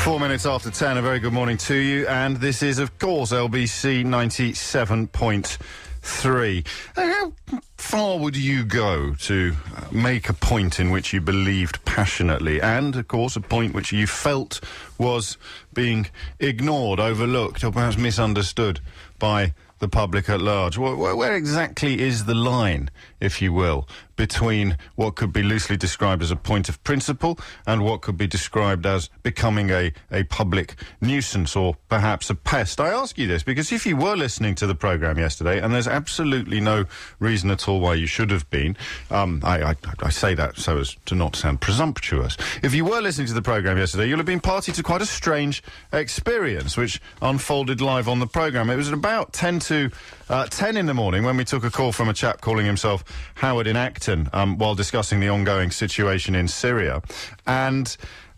4 minutes after 10, a very good morning to you, and this is, of course, LBC 97.3. How far would you go to make a point in which you believed passionately, and, of course, a point which you felt was being ignored, overlooked, or perhaps misunderstood by the public at large? Where exactly is the line, if you will, between what could be loosely described as a point of principle and what could be described as becoming a public nuisance or perhaps a pest? I ask you this because if you were listening to the programme yesterday, and there's absolutely no reason at all why you should have been, I say that so as to not sound presumptuous. If you were listening to the programme yesterday, you'll have been party to quite a strange experience which unfolded live on the programme. It was at about 10 to 10 in the morning when we took a call from a chap calling himself Howard in Acton while discussing the ongoing situation in Syria. And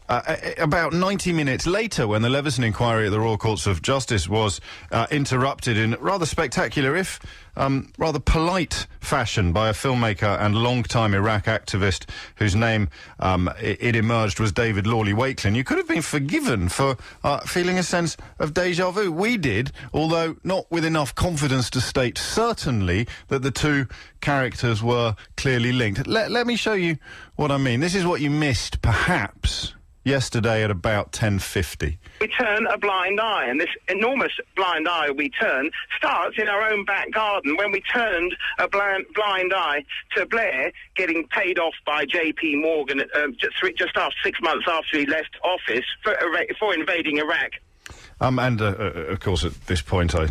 about 90 minutes later, when the Leveson Inquiry at the Royal Courts of Justice was interrupted in rather spectacular, if rather polite fashion, by a filmmaker and long-time Iraq activist whose name it emerged was David Lawley Wakelin, you could have been forgiven for feeling a sense of deja vu. We did, although not with enough confidence to state certainly that the two characters were clearly linked. Let me show you what I mean. This is what you missed, perhaps, yesterday at about 10:50. We turn a blind eye, and this enormous blind eye we turn starts in our own back garden when we turned a blind eye to Blair getting paid off by JP Morgan just after 6 months after he left office for invading Iraq. Of course, at this point, I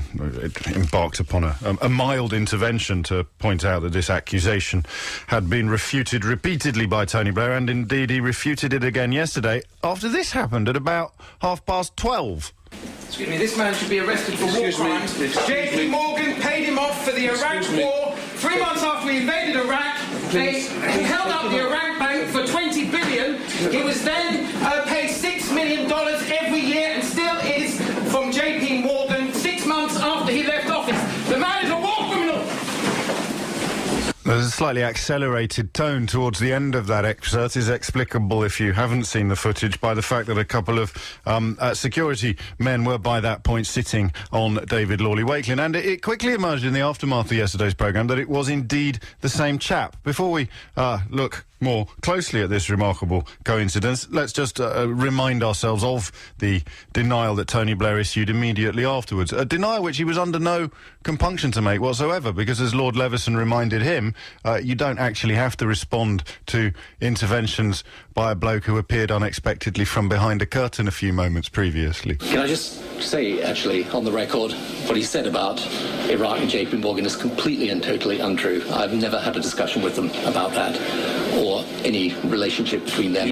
embarked upon a mild intervention to point out that this accusation had been refuted repeatedly by Tony Blair, and indeed he refuted it again yesterday, after this happened at about 12:30. Excuse me, this man should be arrested for war crimes. JP Morgan paid him off for the Iraq war. 3 months after we invaded Iraq, he held up the Iraq bank for $20 billion. He was then paid $6 million every year and still is from JP Morgan 6 months after he left office. The man is a war criminal. There's a slightly accelerated tone towards the end of that excerpt. Is explicable, if you haven't seen the footage, by the fact that a couple of security men were by that point sitting on David Lawley Wakelin, and it quickly emerged in the aftermath of yesterday's programme that it was indeed the same chap. Before we look more closely at this remarkable coincidence, let's just remind ourselves of the denial that Tony Blair issued immediately afterwards. A denial which he was under no compunction to make whatsoever, because as Lord Leveson reminded him, you don't actually have to respond to interventions by a bloke who appeared unexpectedly from behind a curtain a few moments previously. Can I just say, actually, on the record, what he said about Iraq and JP Morgan is completely and totally untrue. I've never had a discussion with them about that or any relationship between them.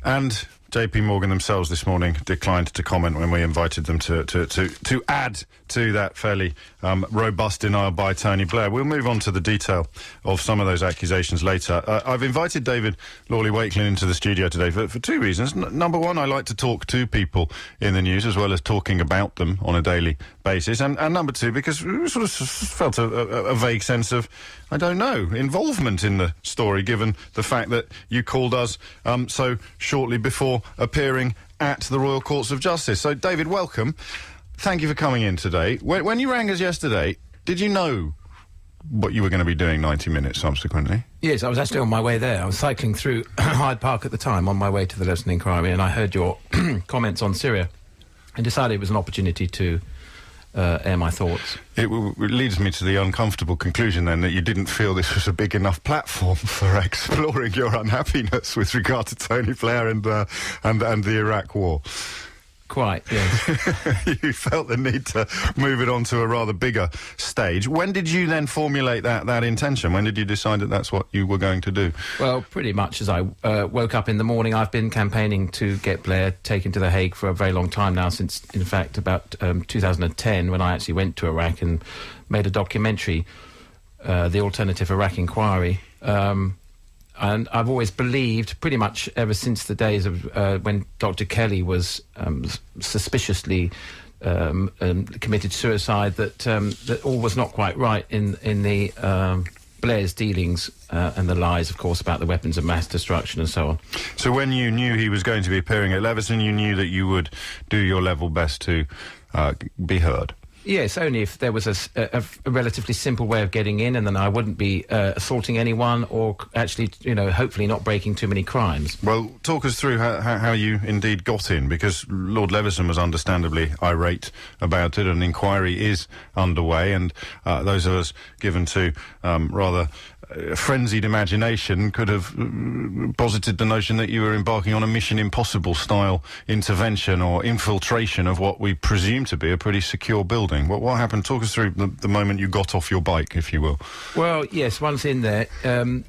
And JP Morgan themselves this morning declined to comment when we invited them to add to that fairly robust denial by Tony Blair. We'll move on to the detail of some of those accusations later. I've invited David Lawley Wakelin into the studio today for two reasons. Number one, I like to talk to people in the news as well as talking about them on a daily basis. And number two, because we sort of felt a vague sense of, I don't know, involvement in the story, given the fact that you called us so shortly before appearing at the Royal Courts of Justice. So, David, welcome. Thank you for coming in today. When you rang us yesterday, did you know what you were going to be doing 90 minutes subsequently? Yes, I was actually on my way there. I was cycling through Hyde Park at the time on my way to the Leveson Inquiry, and I heard your comments on Syria and decided it was an opportunity to air my thoughts. It leads me to the uncomfortable conclusion, then, that you didn't feel this was a big enough platform for exploring your unhappiness with regard to Tony Blair and the Iraq war. Quite, yes. You felt the need to move it on to a rather bigger stage. When did you then formulate that intention? When did you decide that that's what you were going to do? Well, pretty much as I woke up in the morning. I've been campaigning to get Blair taken to The Hague for a very long time now, since, in fact, about 2010, when I actually went to Iraq and made a documentary, The Alternative Iraq Inquiry. And I've always believed, pretty much ever since the days of when Dr. Kelly was suspiciously committed suicide, that all was not quite right in the Blair's dealings and the lies, of course, about the weapons of mass destruction and so on. So when you knew he was going to be appearing at Leveson, you knew that you would do your level best to be heard? Yes, only if there was a relatively simple way of getting in, and then I wouldn't be assaulting anyone or actually, hopefully not breaking too many crimes. Well, talk us through how you indeed got in, because Lord Leveson was understandably irate about it. An inquiry is underway, and those of us given to rather frenzied imagination could have posited the notion that you were embarking on a Mission Impossible style intervention or infiltration of what we presume to be a pretty secure building. What happened? Talk us through the moment you got off your bike, if you will. Well, yes, once in there,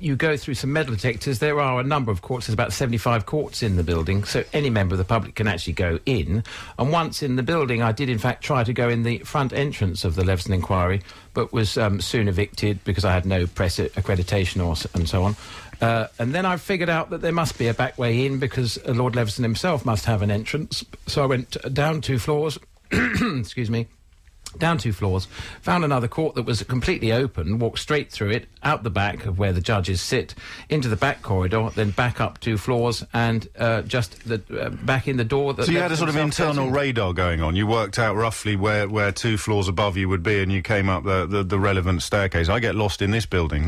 you go through some metal detectors. There are a number of courts. There's about 75 courts in the building, so any member of the public can actually go in. And once in the building, I did in fact try to go in the front entrance of the Leveson Inquiry, but was soon evicted because I had no press accreditation and so on. And then I figured out that there must be a back way in because Lord Leveson himself must have an entrance. So I went down 2 floors, excuse me, down 2 floors, found another court that was completely open, walked straight through it, out the back of where the judges sit, into the back corridor, then back up 2 floors, and back in the door. So you had a sort of internal radar going on. You worked out roughly where 2 floors above you would be, and you came up the relevant staircase. I get lost in this building.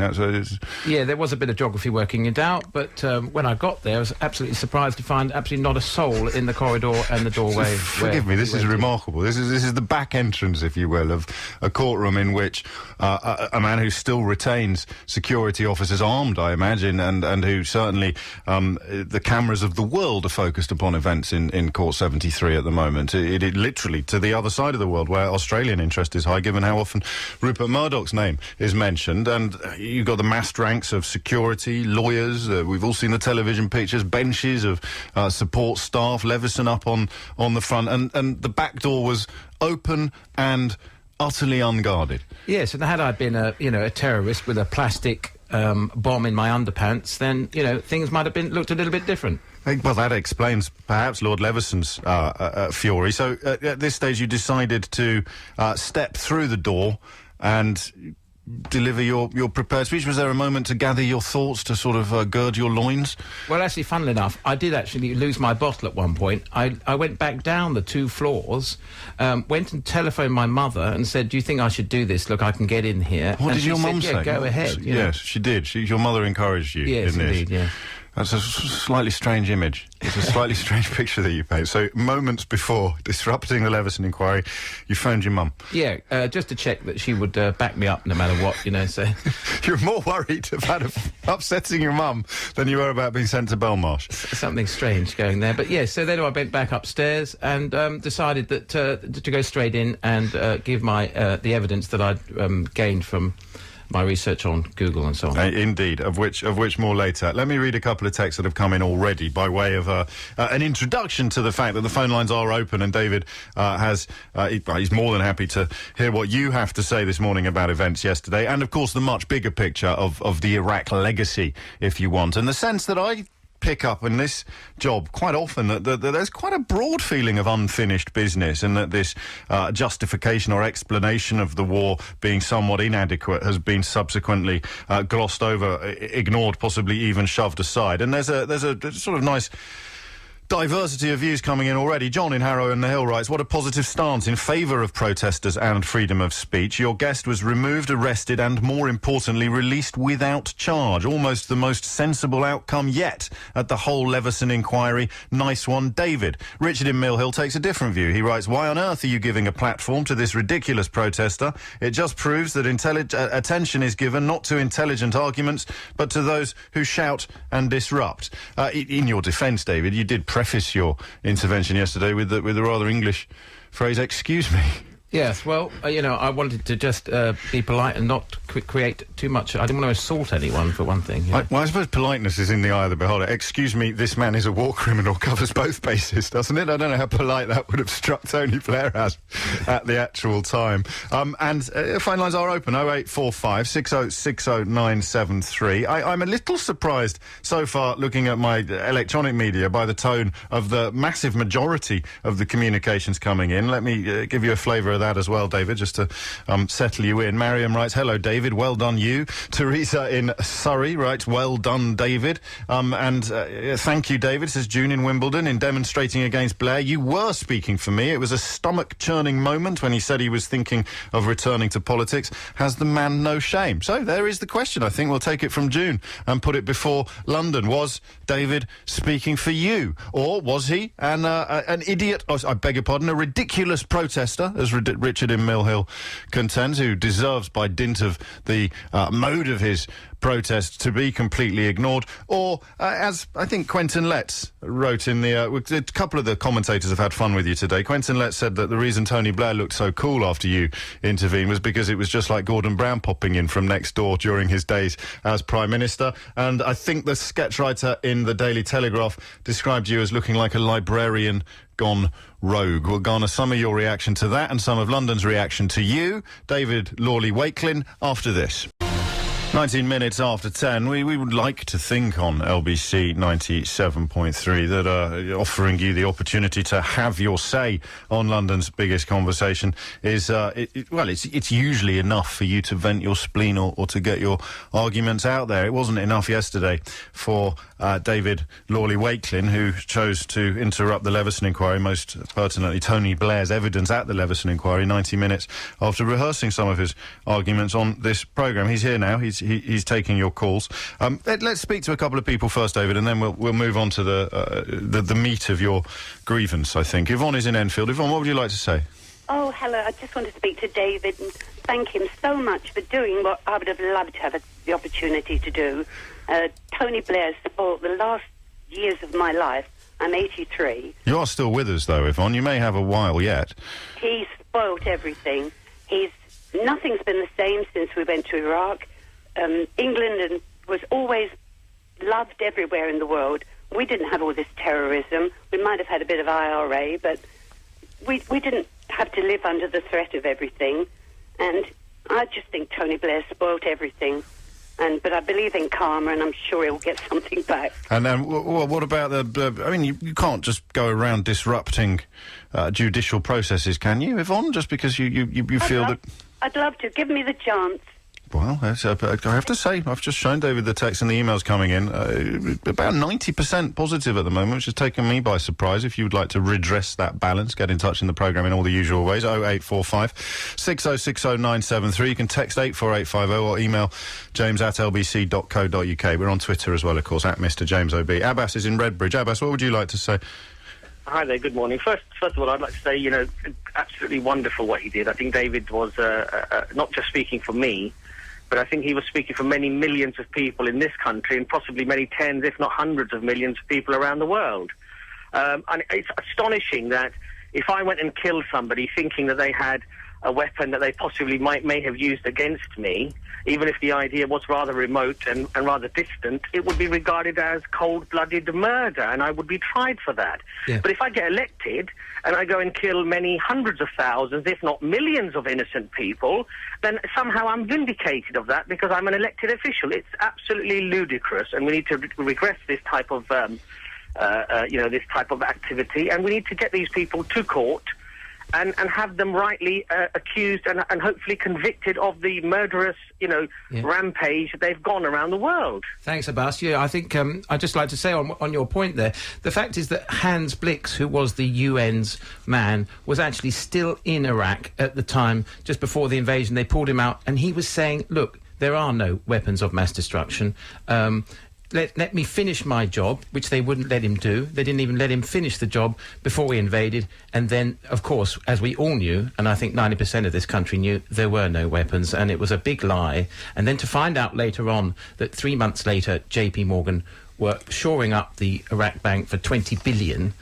Yeah, there was a bit of geography working it out, but when I got there, I was absolutely surprised to find absolutely not a soul in the corridor and the doorway. Forgive me, this is remarkable. This is the back entrance, if you will, of a courtroom in which a man who still retains security officers armed, I imagine, and who certainly the cameras of the world are focused upon events in Court 73 at the moment. It literally to the other side of the world, where Australian interest is high, given how often Rupert Murdoch's name is mentioned. And you've got the massed ranks of security, lawyers, we've all seen the television pictures, benches of support staff, Leveson up on the front, and the back door was open and utterly unguarded. Yes, and had I been a terrorist with a plastic bomb in my underpants, then things might have looked a little bit different. Well, that explains perhaps Lord Leveson's fury. So at this stage, you decided to step through the door and deliver your prepared speech. Was there a moment to gather your thoughts, to sort of gird your loins? Well, actually, funnily enough, I did actually lose my bottle at one point. I went back down the 2 floors, went and telephoned my mother and said, "Do you think I should do this? Look, I can get in here." What did your mum say? Yeah, go ahead. Yes, she did. Your mother encouraged you in this. Yes, indeed, yeah. That's a slightly strange image. It's a slightly strange picture that you paint. So, moments before disrupting the Leveson Inquiry, you phoned your mum. Yeah, just to check that she would back me up no matter what, so... You're more worried about upsetting your mum than you were about being sent to Belmarsh. Something strange going there. But, yes, so then I went back upstairs and decided that to go straight in and give the evidence that I'd gained from my research on Google and so on. Indeed, of which more later. Let me read a couple of texts that have come in already by way of an introduction to the fact that the phone lines are open, and David he's more than happy to hear what you have to say this morning about events yesterday, and of course the much bigger picture of the Iraq legacy, if you want, and the sense that I pick up in this job quite often that there's quite a broad feeling of unfinished business, and that this justification or explanation of the war being somewhat inadequate has been subsequently glossed over, ignored, possibly even shoved aside. And there's a sort of nice diversity of views coming in already. John in Harrow and the Hill writes, "What a positive stance in favour of protesters and freedom of speech. Your guest was removed, arrested and, more importantly, released without charge. Almost the most sensible outcome yet at the whole Leveson inquiry. Nice one, David." Richard in Mill Hill takes a different view. He writes, "Why on earth are you giving a platform to this ridiculous protester? It just proves that attention is given not to intelligent arguments, but to those who shout and disrupt." In your defence, David, you did preface your intervention yesterday with the rather English phrase, "excuse me." Yes, well, I wanted to just be polite and not create too much. I didn't want to assault anyone, for one thing. Well, I suppose politeness is in the eye of the beholder. "Excuse me, this man is a war criminal" covers both bases, doesn't it? I don't know how polite that would have struck Tony Blair as at the actual time. And phone lines are open, 0845 6060 973. I'm a little surprised so far, looking at my electronic media, by the tone of the massive majority of the communications coming in. Let me give you a flavour of that as well, David, just to settle you in. Mariam writes, hello, David, well done you. Teresa in Surrey writes, well done, David. Thank you, David, says June in Wimbledon. In demonstrating against Blair, you were speaking for me. It was a stomach-churning moment when he said he was thinking of returning to politics. Has the man no shame? So there is the question. I think we'll take it from June and put it before London. Was David speaking for you? Or was he an idiot, I beg your pardon, a ridiculous protester, as Richard in Mill Hill contends, who deserves, by dint of the mode of his protest, to be completely ignored? Or, as I think Quentin Letts wrote in the... a couple of the commentators have had fun with you today. Quentin Letts said that the reason Tony Blair looked so cool after you intervened was because it was just like Gordon Brown popping in from next door during his days as Prime Minister. And I think the sketch writer in the Daily Telegraph described you as looking like a librarian gone rogue. We'll garner some of your reaction to that and some of London's reaction to you, David Lawley Wakelin, after this. 19 minutes after 10, we would like to think on LBC 97.3 that offering you the opportunity to have your say on London's biggest conversation is, it's usually enough for you to vent your spleen or to get your arguments out there. It wasn't enough yesterday for David Lawley Wakelin, who chose to interrupt the Leveson Inquiry, most pertinently Tony Blair's evidence at the Leveson Inquiry, 90 minutes after rehearsing some of his arguments on this programme. He's here now. He's taking your calls. Let's speak to a couple of people first, David, and then we'll move on to the meat of your grievance, I think. Yvonne is in Enfield. Yvonne, what would you like to say? Oh, hello. I just want to speak to David and thank him so much for doing what I would have loved to have the opportunity to do. Tony Blair spoiled the last years of my life. I'm 83. You are still with us, though, Yvonne. You may have a while yet. He spoilt everything. Nothing's been the same since we went to Iraq. England was always loved everywhere in the world. We didn't have all this terrorism. We might have had a bit of IRA, but we didn't have to live under the threat of everything. And I just think Tony Blair spoilt everything. But I believe in karma, and I'm sure he'll get something back. And then, what about you can't just go around disrupting judicial processes, can you, Yvonne? Just because you feel that... I'd love to. Give me the chance. Well, I have to say, I've just shown David the text and the emails coming in. About 90% positive at the moment, which has taken me by surprise. If you would like to redress that balance, get in touch in the programme in all the usual ways. 0845 6060 973. You can text 84850 or email james@lbc.co.uk. We're on Twitter as well, of course, @MrJamesOB. Abbas is in Redbridge. Abbas, what would you like to say? Hi there, good morning. First of all, I'd like to say, absolutely wonderful what he did. I think David was not just speaking for me, but I think he was speaking for many millions of people in this country and possibly many tens, if not hundreds of millions of people around the world. And it's astonishing that if I went and killed somebody thinking that they had a weapon that they possibly may have used against me, even if the idea was rather remote and rather distant, it would be regarded as cold-blooded murder, and I would be tried for that. Yeah. But if I get elected and I go and kill many hundreds of thousands, if not millions of innocent people, then somehow I'm vindicated of that because I'm an elected official. It's absolutely ludicrous, and we need to regress this type of, this type of activity, and we need to get these people to court and have them rightly accused and hopefully convicted of the murderous, rampage that they've gone around the world. Thanks, Abbas. Yeah, I think I'd just like to say on your point there, the fact is that Hans Blix, who was the UN's man, was actually still in Iraq at the time, just before the invasion. They pulled him out, and he was saying, look, there are no weapons of mass destruction. Let me finish my job, which they wouldn't let him do. They didn't even let him finish the job before we invaded. And then, of course, as we all knew, and I think 90% of this country knew, there were no weapons, and it was a big lie. And then to find out later on that 3 months later, JP Morgan were shoring up the Iraq bank for $20 billion,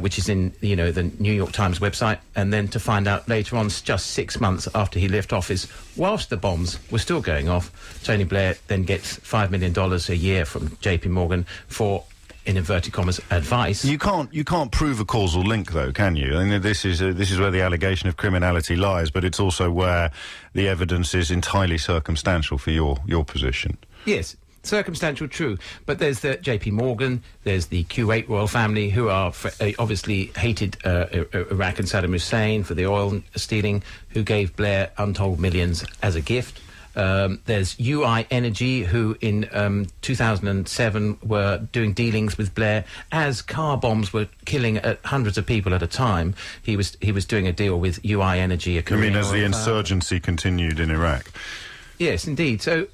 which is in, the New York Times website, and then to find out later on, just 6 months after he left office, whilst the bombs were still going off, Tony Blair then gets $5 million a year from JP Morgan for, in inverted commas, advice. You can't prove a causal link, though, can you? I mean, this is where the allegation of criminality lies, but it's also where the evidence is entirely circumstantial for your position. Yes. circumstantial, true. But there's the J.P. Morgan, there's the Kuwait royal family, who are obviously hated Iraq and Saddam Hussein for the oil stealing, who gave Blair untold millions as a gift. There's UI Energy, who in 2007 were doing dealings with Blair as car bombs were killing hundreds of people at a time. He was doing a deal with UI Energy. I mean, as the insurgency continued in Iraq. Yes, indeed. So,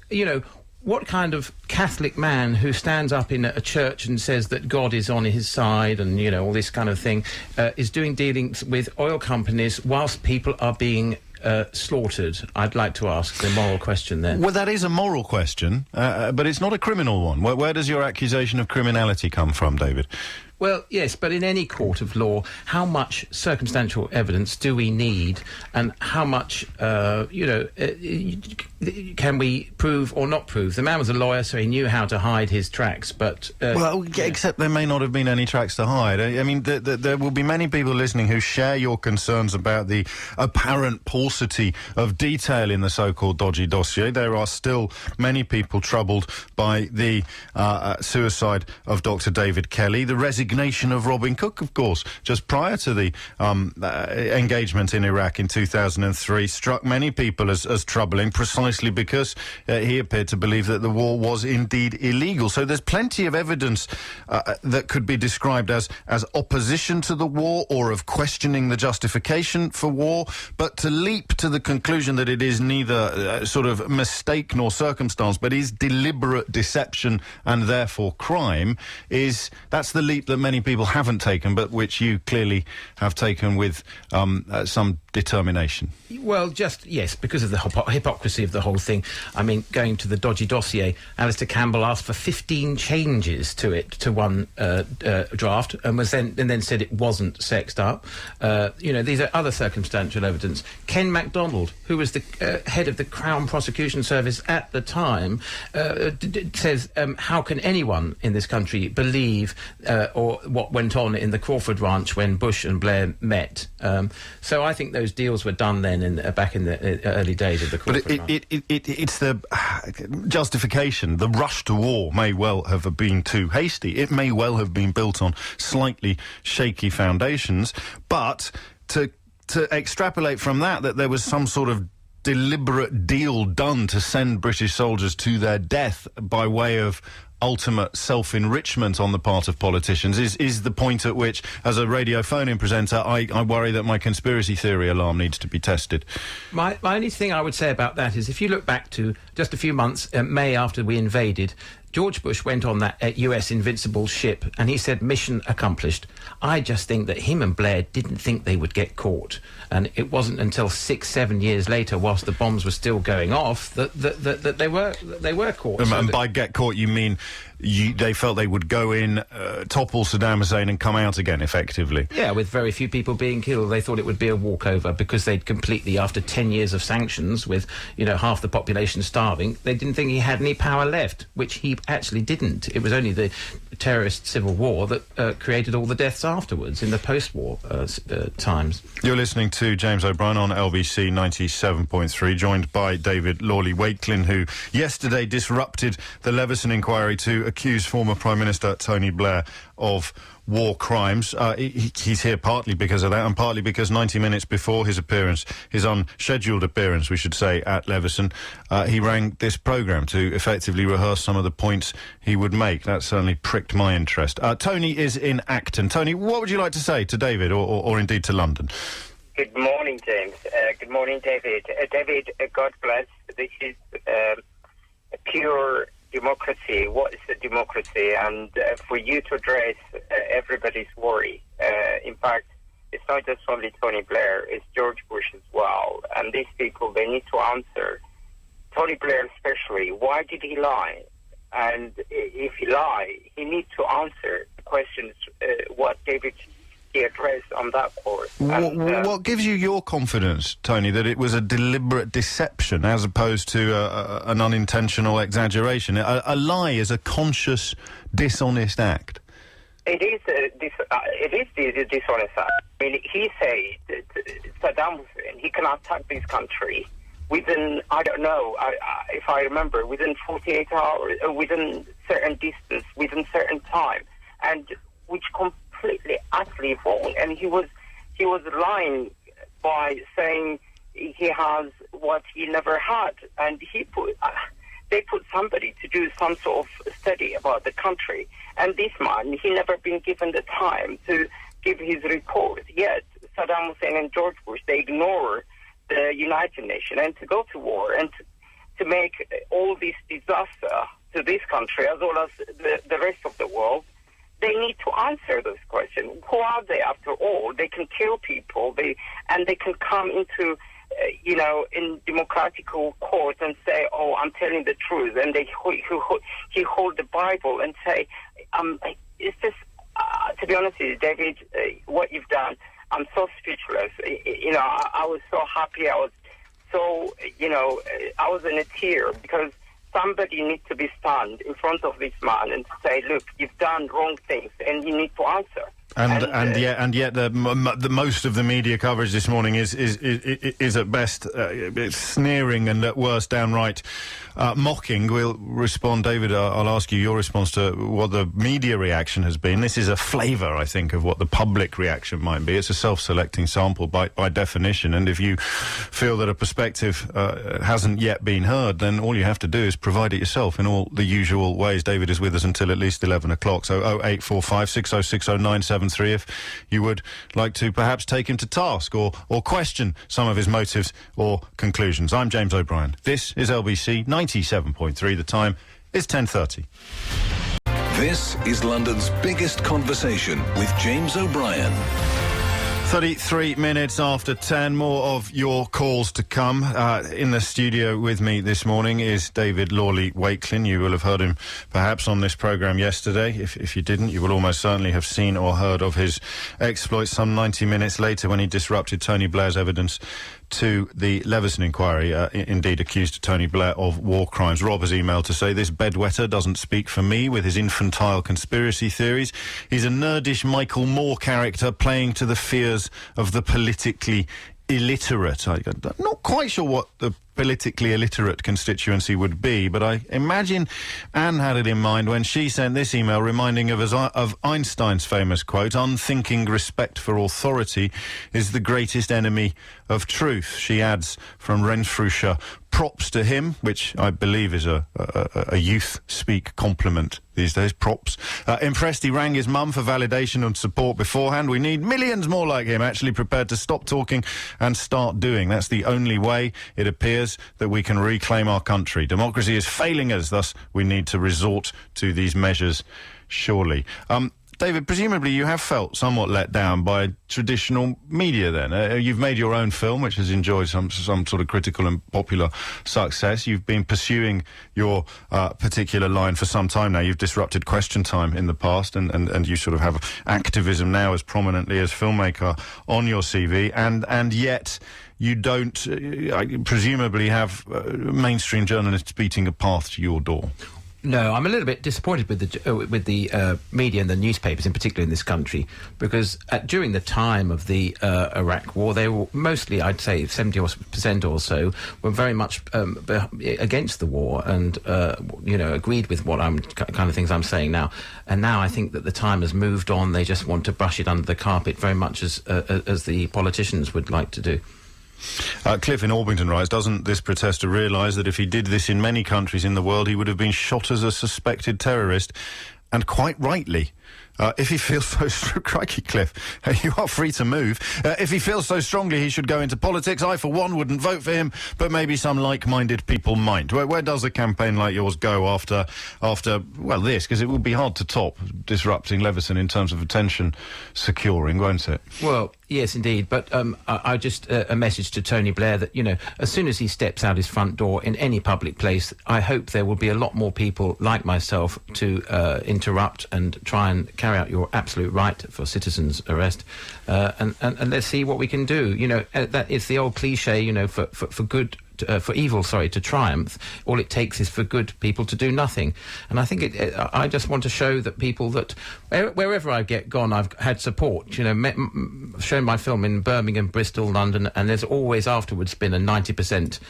what kind of Catholic man who stands up in a church and says that God is on his side and, all this kind of thing, is doing dealings with oil companies whilst people are being slaughtered? I'd like to ask the moral question then. Well, that is a moral question, but it's not a criminal one. Where does your accusation of criminality come from, David? Well, yes, but in any court of law, how much circumstantial evidence do we need, and how much, can we prove or not prove? The man was a lawyer, so he knew how to hide his tracks, but... except there may not have been any tracks to hide. I mean, there will be many people listening who share your concerns about the apparent paucity of detail in the so-called dodgy dossier. There are still many people troubled by the suicide of Dr. David Kelly, the resignation of Robin Cook, of course, just prior to the engagement in Iraq in 2003, struck many people as troubling, precisely because he appeared to believe that the war was indeed illegal. So there's plenty of evidence that could be described as opposition to the war or of questioning the justification for war, but to leap to the conclusion that it is neither sort of mistake nor circumstance, but is deliberate deception and therefore crime, that's the leap that many people haven't taken, but which you clearly have taken with some determination. Well, yes, because of the hypocrisy of the whole thing. I mean, going to the dodgy dossier, Alistair Campbell asked for 15 changes to it, to one draft, and then said it wasn't sexed up. These are other circumstantial evidence. Ken MacDonald, who was the head of the Crown Prosecution Service at the time, says, how can anyone in this country believe or what went on in the Crawford Ranch when Bush and Blair met? So I think those deals were done then back in the early days of the Crawford Ranch. It's the justification. The rush to war may well have been too hasty. It may well have been built on slightly shaky foundations, but to extrapolate from that there was some sort of deliberate deal done to send British soldiers to their death by way of ultimate self-enrichment on the part of politicians is the point at which, as a radio phone-in presenter, I worry that my conspiracy theory alarm needs to be tested. My only thing I would say about that is, if you look back to just a few months, May after we invaded, George Bush went on that US Invincible ship and he said, mission accomplished. I just think that him and Blair didn't think they would get caught. And it wasn't until 6-7 years later, whilst the bombs were still going off, that they were caught. And by get caught, you mean they felt they would go in, topple Saddam Hussein and come out again, effectively? Yeah, with very few people being killed. They thought it would be a walkover because they'd completely, after 10 years of sanctions, with half the population starving, they didn't think he had any power left, which he actually didn't. It was only the terrorist civil war that created all the deaths afterwards in the post-war times. You're listening to James O'Brien on LBC 97.3, joined by David Lawley Wakelin, who yesterday disrupted the Leveson Inquiry to accuse former Prime Minister Tony Blair of war crimes. He's here partly because of that, and partly because 90 minutes before his unscheduled appearance, we should say, at Leveson, he rang this programme to effectively rehearse some of the points he would make. That certainly pricked my interest. Tony is in Acton. Tony, what would you like to say to David, or indeed to London? Good morning, James. Good morning, David. David, God bless. This is pure democracy. What is a democracy? And for you to address everybody's worry. In fact, it's not just only Tony Blair, it's George Bush as well. And these people, they need to answer. Tony Blair especially, why did he lie? And if he lied, he needs to answer the questions what David he addressed on that course. What gives you your confidence, Tony, that it was a deliberate deception as opposed to an unintentional exaggeration? A lie is a conscious, dishonest act. It is a dishonest act. I mean, he said Saddam Hussein, he can attack this country within I don't know, if I remember, within 48 hours, within certain distance, within certain time, and which completely, utterly wrong. And he was lying by saying he has what he never had, and they put somebody to do some sort of study about the country, and this man, he never been given the time to give his report. Yet Saddam Hussein and George Bush, they ignore the United Nations and to go to war and to make all this disaster to this country as well as the rest of the world. They need to answer those questions. Who are they after all? They can kill people, and they can come into, in democratic court and say, "Oh, I'm telling the truth," and he hold the Bible and say, "It's just." To be honest with you, David, what you've done, I'm so speechless. I was so happy. I was so, I was in a tear because somebody needs to be stand in front of this man and say, "Look, you've done wrong things, and you need to answer." And yet, the most of the media coverage this morning is at best sneering and at worst downright mocking. We'll respond, David. I'll ask you your response to what the media reaction has been. This is a flavour, I think, of what the public reaction might be. It's a self-selecting sample by definition, and if you feel that a perspective hasn't yet been heard, then all you have to do is provide it yourself in all the usual ways. David is with us until at least 11 o'clock, so 0845 6060 973 if you would like to perhaps take him to task or question some of his motives or conclusions. I'm James O'Brien. This is LBC 97.3. The time is 10:30. This is London's biggest conversation with James O'Brien. 33 minutes after 10, more of your calls to come. In the studio with me this morning is David Lawley Wakelin. You will have heard him perhaps on this programme yesterday. If you didn't, you will almost certainly have seen or heard of his exploits some 90 minutes later when he disrupted Tony Blair's evidence to the Leveson Inquiry, indeed accused Tony Blair of war crimes. Rob has emailed to say, "This bedwetter doesn't speak for me with his infantile conspiracy theories. He's a nerdish Michael Moore character playing to the fears of the politically illiterate." I'm not quite sure what the politically illiterate constituency would be, but I imagine Anne had it in mind when she sent this email reminding of Einstein's famous quote, "Unthinking respect for authority is the greatest enemy of truth." She adds from Renfrewshire, "Props to him," which I believe is a youth speak compliment these days, props. Impressed he rang his mum for validation and support beforehand. "We need millions more like him, actually prepared to stop talking and start doing. That's the only way, it appears, that we can reclaim our country. Democracy is failing us, thus we need to resort to these measures, surely." David, presumably you have felt somewhat let down by traditional media then. You've made your own film, which has enjoyed some sort of critical and popular success. You've been pursuing your particular line for some time now. You've disrupted Question Time in the past, and you sort of have activism now as prominently as filmmaker on your CV, and yet you don't presumably have mainstream journalists beating a path to your door. No, I'm a little bit disappointed with the media and the newspapers, in particular in this country, because during the time of the Iraq War, they were mostly, I'd say, 70% or so, were very much against the war and agreed with what kind of things I'm saying now. And now I think that the time has moved on. They just want to brush it under the carpet, very much as the politicians would like to do. Cliff in Orpington writes, "Doesn't this protester realise that if he did this in many countries in the world, he would have been shot as a suspected terrorist, and quite rightly? If he feels so... Crikey, Cliff, you are free to move. If he feels so strongly he should go into politics, I, for one, wouldn't vote for him, but maybe some like-minded people might." Where does a campaign like yours go after this? Because it will be hard to top disrupting Leveson in terms of attention securing, won't it? Well, yes, indeed. But I just a message to Tony Blair that, as soon as he steps out his front door in any public place, I hope there will be a lot more people like myself to interrupt and try and carry out your absolute right for citizens' arrest, and let's see what we can do. That it's the old cliche, for good. For evil, to triumph, all it takes is for good people to do nothing. And I think I just want to show that people that wherever I get gone, I've had support. shown my film in Birmingham, Bristol, London, and there's always afterwards been a 90%,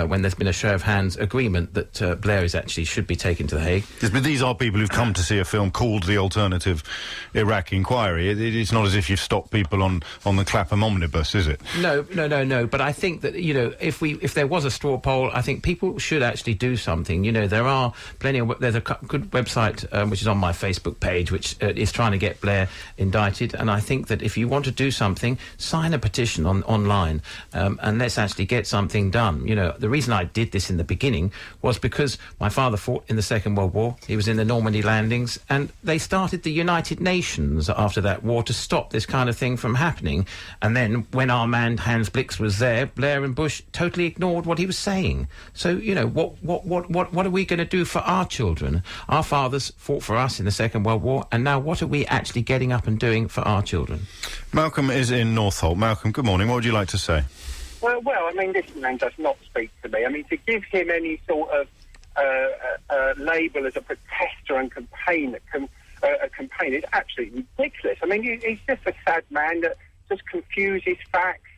when there's been a show of hands, agreement that Blair should be taken to The Hague. Yes, but these are people who've come to see a film called The Alternative Iraq Inquiry. It's not as if you've stopped people on the Clapham omnibus, is it? No. But I think that, if there was a straw poll, I think people should actually do something. There are plenty of... There's a good website, which is on my Facebook page, which is trying to get Blair indicted, and I think that if you want to do something, sign a petition online, and let's actually get something done. The reason I did this in the beginning was because my father fought in the Second World War. He was in the Normandy landings, and they started the United Nations after that war to stop this kind of thing from happening. And then when our man Hans Blix was there, Blair and Bush totally ignored what he was saying. So, what are we going to do for our children? Our fathers fought for us in the Second World War, and now what are we actually getting up and doing for our children? Malcolm is in Northolt. Malcolm, good morning. What would you like to say? Well, I mean, this man does not speak to me. I mean, to give him any sort of label as a protestor and campaigner is absolutely ridiculous. I mean, he's just a sad man that just confuses facts,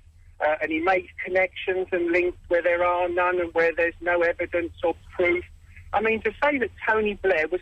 and he makes connections and links where there are none and where there's no evidence or proof. I mean, to say that Tony Blair was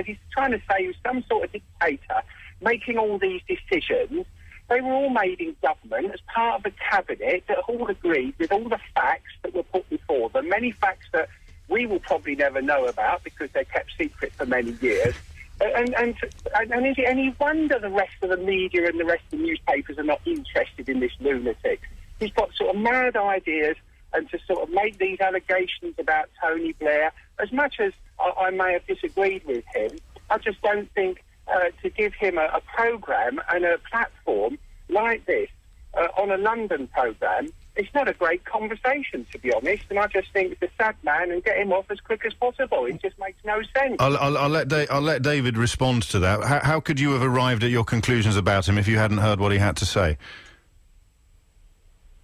he's trying to say he was some sort of dictator making all these decisions. They were all made in government as part of a cabinet that all agreed with all the facts that were put before them, many facts that we will probably never know about because they're kept secret for many years. And is it any wonder the rest of the media and the rest of the newspapers are not interested in this lunatic? He's got sort of mad ideas, and to sort of make these allegations about Tony Blair, as much as I may have disagreed with him, I just don't think to give him a programme and a platform like this on a London programme, it's not a great conversation, to be honest, and I just think it's a sad man and get him off as quick as possible. It just makes no sense. I'll let David respond to that. How could you have arrived at your conclusions about him if you hadn't heard what he had to say?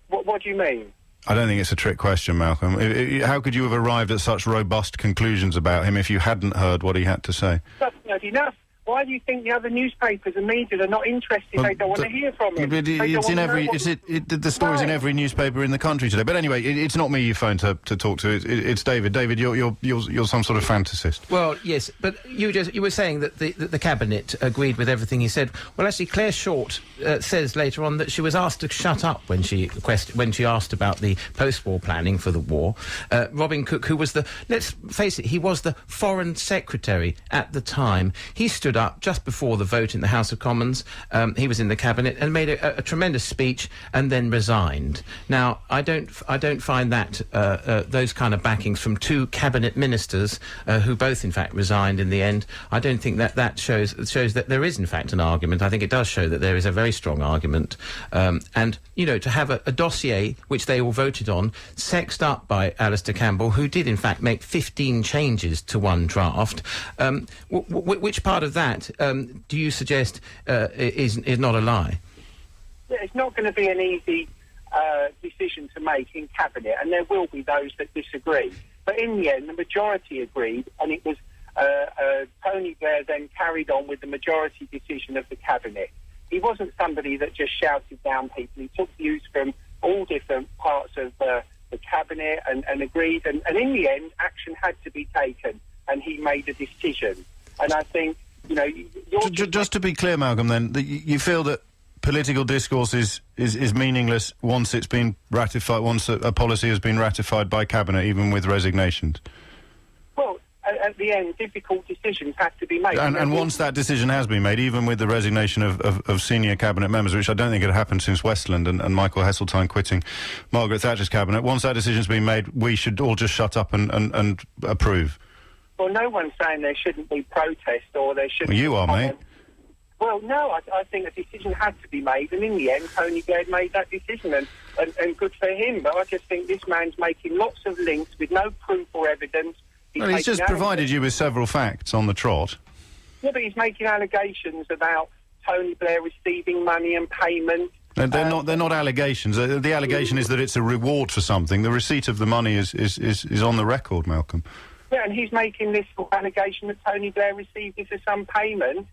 What do you mean? I don't think it's a trick question, Malcolm. How could you have arrived at such robust conclusions about him if you hadn't heard what he had to say? That's not enough. Why do you think the other newspapers and media are not interested? They don't want to hear from him. The story's in every newspaper in the country today. But anyway, it's not me you phoned to talk to. It's David. David, you're some sort of fantasist. Well, yes, but you were saying that the cabinet agreed with everything he said. Well, actually, Claire Short says later on that she was asked to shut up when she asked about the post-war planning for the war. Robin Cook, who was let's face it, he was the Foreign Secretary at the time. He stood up just before the vote in the House of Commons. He was in the cabinet and made a tremendous speech and then resigned. Now, I don't find that those kind of backings from two cabinet ministers who both in fact resigned in the end. I don't think that shows that there is in fact an argument. I think it does show that there is a very strong argument. And to have a dossier which they all voted on, sexed up by Alistair Campbell, who did in fact make 15 changes to one draft. Which part of that do you suggest is not a lie? Yeah, it's not going to be an easy decision to make in Cabinet, and there will be those that disagree. But in the end, the majority agreed, and it was Tony Blair then carried on with the majority decision of the Cabinet. He wasn't somebody that just shouted down people. He took views from all different parts of the Cabinet and agreed, and in the end, action had to be taken, and he made a decision. And I think, just to be clear, Malcolm, then, you feel that political discourse is meaningless once it's been ratified, once a policy has been ratified by Cabinet, even with resignations? Well, at the end, difficult decisions have to be made. And once that decision has been made, even with the resignation of senior Cabinet members, which I don't think had happened since Westland and Michael Heseltine quitting Margaret Thatcher's Cabinet, once that decision's been made, we should all just shut up and approve. Well, no one's saying there shouldn't be protest or there shouldn't... Well, you are, mate. Well, no, I think a decision had to be made, and in the end, Tony Blair made that decision, and good for him. But I just think this man's making lots of links with no proof or evidence. He's just provided you with several facts on the trot. Yeah, but he's making allegations about Tony Blair receiving money and payment. They're not allegations. The allegation is that it's a reward for something. The receipt of the money is on the record, Malcolm. Yeah, and he's making this allegation that Tony Blair received this as some payment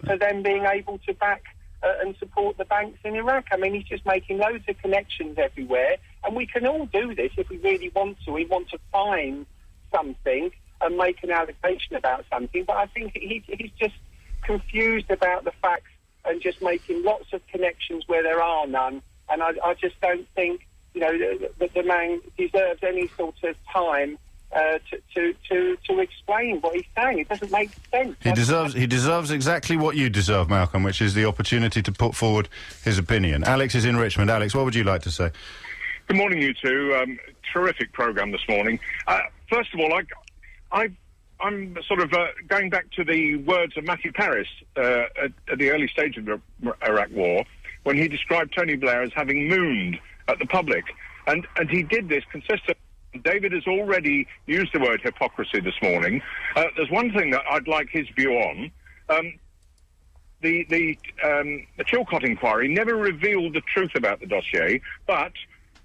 for them being able to back and support the banks in Iraq. I mean, he's just making loads of connections everywhere, and we can all do this if we really want to. We want to find something and make an allegation about something, but I think he's just confused about the facts and just making lots of connections where there are none, and I just don't think, you know, that the man deserves any sort of time to explain what he's saying. It doesn't make sense. He deserves exactly what you deserve, Malcolm, which is the opportunity to put forward his opinion. Alex is in Richmond. Alex, what would you like to say? Good morning, you two. Terrific programme this morning. First of all, I'm sort of going back to the words of Matthew Paris at the early stage of the Iraq War, when he described Tony Blair as having mooned at the public. And he did this consistently. David has already used the word hypocrisy this morning. There's one thing that I'd like his view on. The Chilcot inquiry never revealed the truth about the dossier, but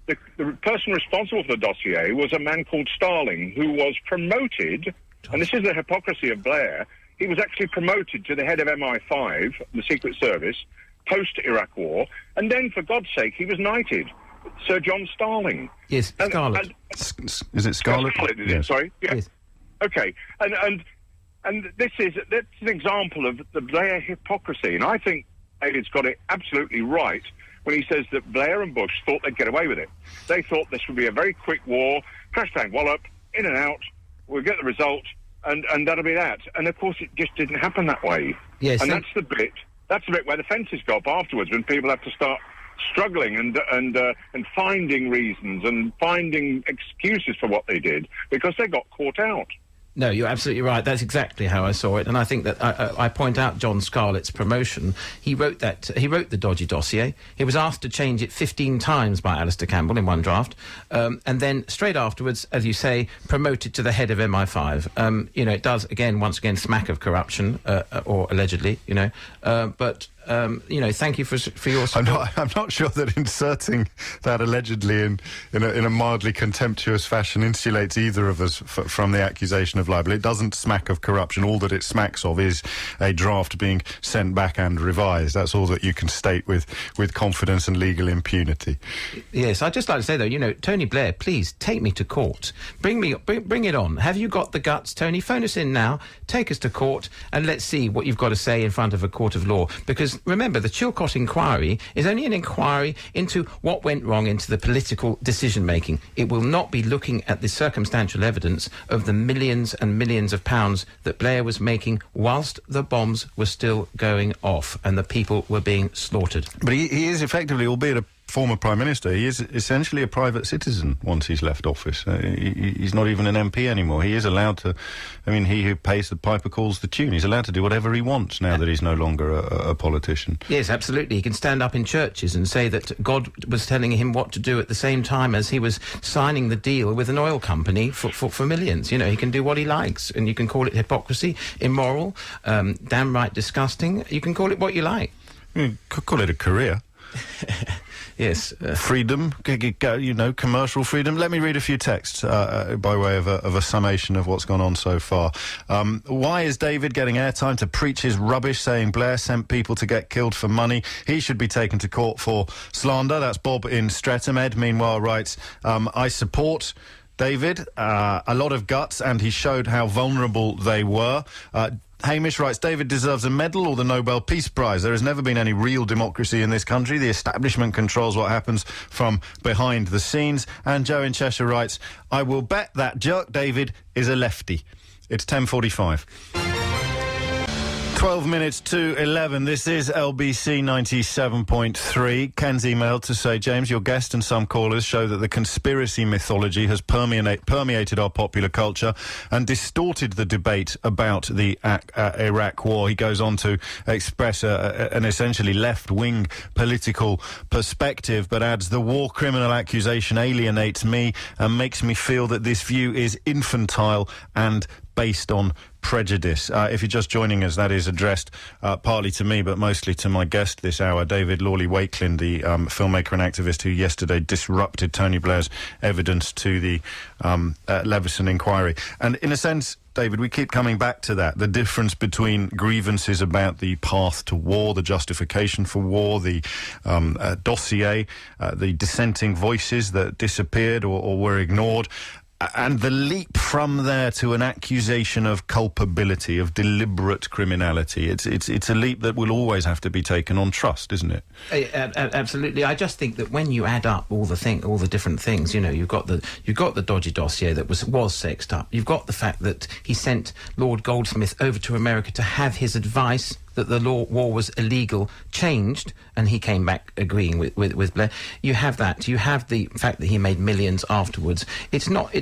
the person responsible for the dossier was a man called Starling, who was promoted, and this is the hypocrisy of Blair, he was actually promoted to the head of MI5, the Secret Service, post-Iraq War, and then, for God's sake, he was knighted. Sir John Starling. Yes, Scarlett. Is it Scarlett? Scarlett, is it? Sorry? Yeah. Yes. Okay. And that's an example of the Blair hypocrisy, and I think David's got it absolutely right when he says that Blair and Bush thought they'd get away with it. They thought this would be a very quick war, crash bang wallop, in and out, we'll get the result, and that'll be that. And of course it just didn't happen that way. Yes. And that's the bit where the fences go up afterwards, when people have to start struggling and finding reasons and finding excuses for what they did because they got caught out. No, you're absolutely right. That's exactly how I saw it, and I think that I point out John Scarlett's promotion. He wrote the dodgy dossier. He was asked to change it 15 times by Alistair Campbell in one draft, and then straight afterwards, as you say, promoted to the head of MI5. It does once again smack of corruption, or allegedly, but. Thank you for your support. I'm not sure that inserting that allegedly in a mildly contemptuous fashion insulates either of us from the accusation of libel. It doesn't smack of corruption. All that it smacks of is a draft being sent back and revised. That's all that you can state with confidence and legal impunity. Yes, I'd just like to say, though, Tony Blair, please take me to court. Bring it on. Have you got the guts, Tony? Phone us in now, take us to court, and let's see what you've got to say in front of a court of law. Because remember, the Chilcot inquiry is only an inquiry into what went wrong, into the political decision-making. It will not be looking at the circumstantial evidence of the millions and millions of pounds that Blair was making whilst the bombs were still going off and the people were being slaughtered. But he is effectively, albeit a former Prime Minister, he is essentially a private citizen once he's left office. He's not even an MP anymore. He is allowed to, he who pays the piper calls the tune. He's allowed to do whatever he wants now that he's no longer a politician. Yes, absolutely. He can stand up in churches and say that God was telling him what to do at the same time as he was signing the deal with an oil company for millions. He can do what he likes, and you can call it hypocrisy, immoral, damn right disgusting. You can call it what you like. You could call it a career. Yes. Freedom, commercial freedom. Let me read a few texts by way of a summation of what's gone on so far. Why is David getting airtime to preach his rubbish, saying Blair sent people to get killed for money? He should be taken to court for slander. That's Bob in Streatham. Ed, meanwhile, writes, I support David, a lot of guts, and he showed how vulnerable they were. Hamish writes, David deserves a medal or the Nobel Peace Prize. There has never been any real democracy in this country. The establishment controls what happens from behind the scenes. And Joe in Cheshire writes, I will bet that jerk David is a lefty. It's 10:45. 12 minutes to 11. This is LBC 97.3. Ken's emailed to say, James, your guest and some callers show that the conspiracy mythology has permeated our popular culture and distorted the debate about the Iraq war. He goes on to express an essentially left-wing political perspective, but adds, the war criminal accusation alienates me and makes me feel that this view is infantile and based on prejudice. If you're just joining us, that is addressed partly to me, but mostly to my guest this hour, David Lawley Wakelin, the filmmaker and activist who yesterday disrupted Tony Blair's evidence to the Leveson Inquiry. And in a sense, David, we keep coming back to that, the difference between grievances about the path to war, the justification for war, the dossier, the dissenting voices that disappeared or were ignored, and the leap from there to an accusation of culpability, of deliberate criminality. It's a leap that will always have to be taken on trust, isn't it? Absolutely. I just think that when you add up all the different things, you've got the dodgy dossier that was sexed up. You've got the fact that he sent Lord Goldsmith over to America to have his advice that the war was illegal changed, and he came back agreeing with Blair. You have that. You have the fact that he made millions afterwards. It's not...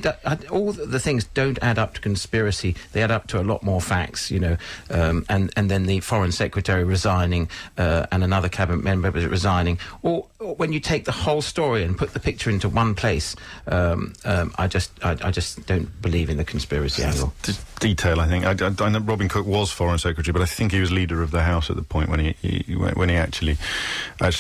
all the things don't add up to conspiracy. They add up to a lot more facts, and then the Foreign Secretary resigning and another cabinet member resigning. Or when you take the whole story and put the picture into one place, I just don't believe in the conspiracy angle. Detail, I think. I know Robin Cook was Foreign Secretary, but I think he was leader of the House at the point when he actually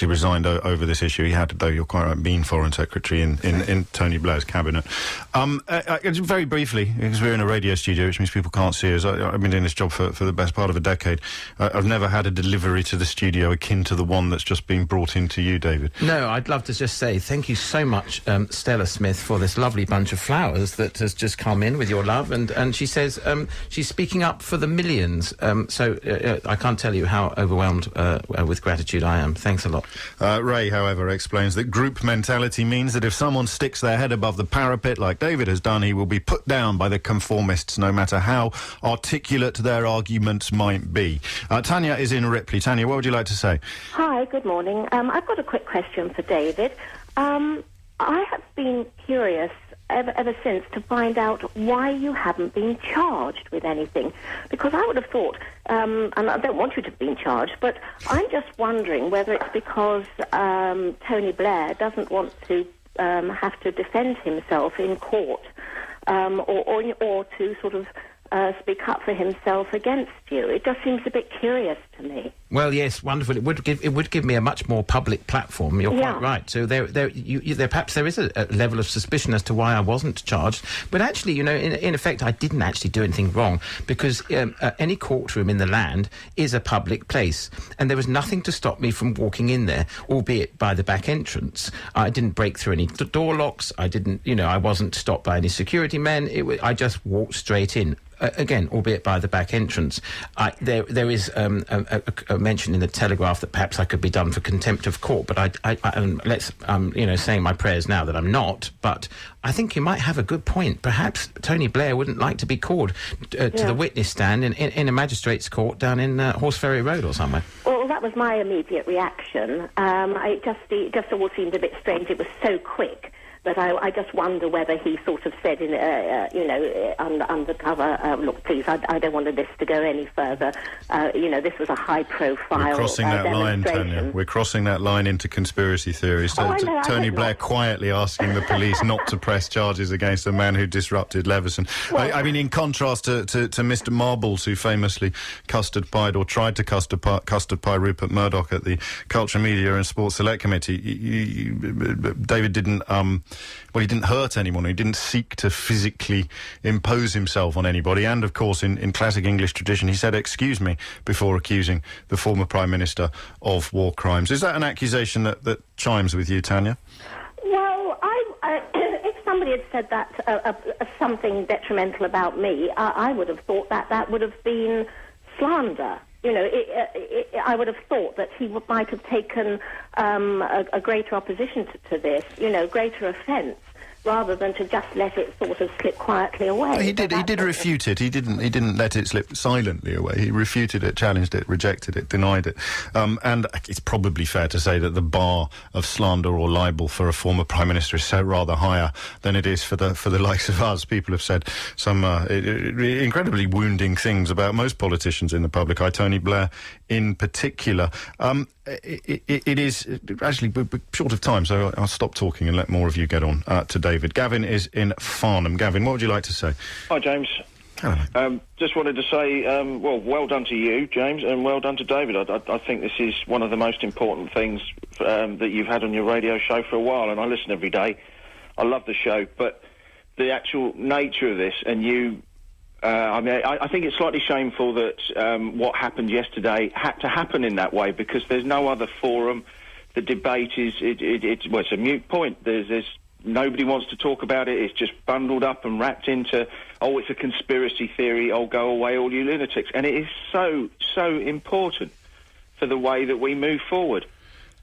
resigned over this issue. He had, though you're quite right, been Foreign Secretary in Tony Blair's cabinet. Very briefly, because we're in a radio studio, which means people can't see us. I've been doing this job for the best part of a decade. I've never had a delivery to the studio akin to the one that's just been brought into you, David. No, I'd love to just say thank you so much, Stella Smith, for this lovely bunch of flowers that has just come in with your love. And she says she's speaking up for the millions. So I can't tell you how overwhelmed with gratitude I am. Thanks a lot. Ray, however, explains that group mentality means that if someone sticks their head above the parapet like David has done, he will be put down by the conformists, no matter how articulate their arguments might be. Tanya is in Ripley. Tanya, what would you like to say? Hi, good morning. I've got a quick question for David. I have been curious ever since to find out why you haven't been charged with anything. Because I would have thought, and I don't want you to have been charged, but I'm just wondering whether it's because Tony Blair doesn't want to have to defend himself in court or to sort of speak up for himself against you. It just seems a bit curious to me. Well, yes, wonderful. It would give me a much more public platform. You're quite right. So there perhaps there is a level of suspicion as to why I wasn't charged. But actually, in effect, I didn't actually do anything wrong, because any courtroom in the land is a public place, and there was nothing to stop me from walking in there, albeit by the back entrance. I didn't break through any door locks. I didn't, I wasn't stopped by any security men. I just walked straight in. Again, albeit by the back entrance. There is a mention in the Telegraph that perhaps I could be done for contempt of court, but let's saying my prayers now that I'm not. But I think you might have a good point. Perhaps Tony Blair wouldn't like to be called to the witness stand in a magistrate's court down in Horseferry Road or somewhere. Well, that was my immediate reaction. It just all seemed a bit strange. It was so quick. But I just wonder whether he sort of said, undercover, look, please, I don't want this to go any further. This was a high-profile We're crossing that line, Tanya. We're crossing that line into conspiracy theories. Tony Blair quietly asking the police not to press charges against a man who disrupted Leveson. Well, I mean, in contrast to Mr. Marbles, who famously custard-pied or tried to custard-pie Rupert Murdoch at the Culture, Media and Sports Select Committee, David didn't... he didn't hurt anyone. He didn't seek to physically impose himself on anybody. And, of course, in classic English tradition, he said, "Excuse me," before accusing the former Prime Minister of war crimes. Is that an accusation that chimes with you, Tanya? Well, if somebody had said that something detrimental about me, I would have thought that would have been slander. I would have thought that he might have taken a greater opposition to this, greater offence, rather than to just let it sort of slip quietly away. He did refute it. He didn't let it slip silently away. He refuted it, challenged it, rejected it, denied it. And it's probably fair to say that the bar of slander or libel for a former Prime Minister is so rather higher than it is for the likes of us. People have said some incredibly wounding things about most politicians in the public eye, Tony Blair in particular. It is actually we're short of time, so I'll stop talking and let more of you get on to David. Gavin is in Farnham. Gavin, what would you like to say? Hi, James. Just wanted to say, well done to you, James, and well done to David. I think this is one of the most important things that you've had on your radio show for a while, and I listen every day. I love the show, but the actual nature of this, and you... I think it's slightly shameful that what happened yesterday had to happen in that way, because there's no other forum. The debate is... it's a moot point. There's nobody wants to talk about it. It's just bundled up and wrapped into, oh, it's a conspiracy theory, oh, go away, all you lunatics. And it is so, so important for the way that we move forward.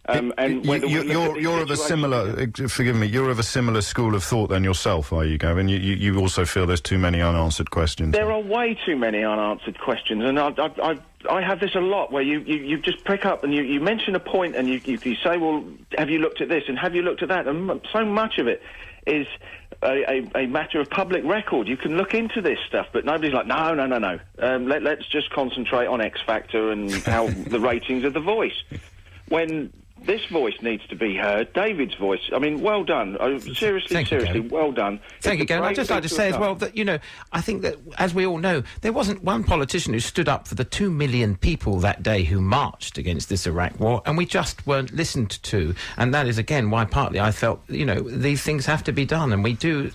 And you're of a similar, forgive me, you're of a similar school of thought than yourself, are you, Gavin? You also feel there's too many unanswered questions. There are way too many unanswered questions, and I have this a lot, where you just pick up and you mention a point and you say, well, have you looked at this and have you looked at that? And so much of it is a matter of public record. You can look into this stuff, but nobody's like, no. Let's just concentrate on X Factor and how the ratings of The Voice. When this voice needs to be heard, David's voice. I mean, well done. Seriously, well done. Thank you, Gavin. I'd just like to say as well that, I think that, as we all know, there wasn't one politician who stood up for the 2 million people that day who marched against this Iraq war, and we just weren't listened to. And that is, again, why partly I felt, these things have to be done, and we do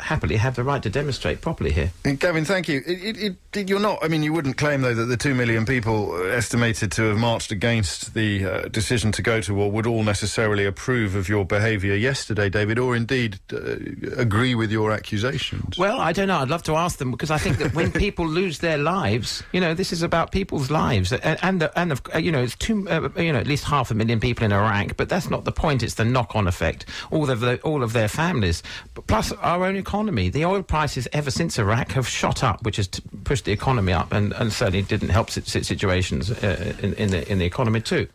happily have the right to demonstrate properly here. Gavin, thank you. You're not... I mean, you wouldn't claim, though, that the 2 million people estimated to have marched against the decision to go to war would all necessarily approve of your behaviour yesterday, David, or indeed agree with your accusations. Well, I don't know. I'd love to ask them, because I think that when people lose their lives, this is about people's lives, and it's at least 500,000 people in Iraq, but that's not the point. It's the knock-on effect. All of their families, plus our own economy. The oil prices ever since Iraq have shot up, which has pushed the economy up, and certainly didn't help situations in the economy too.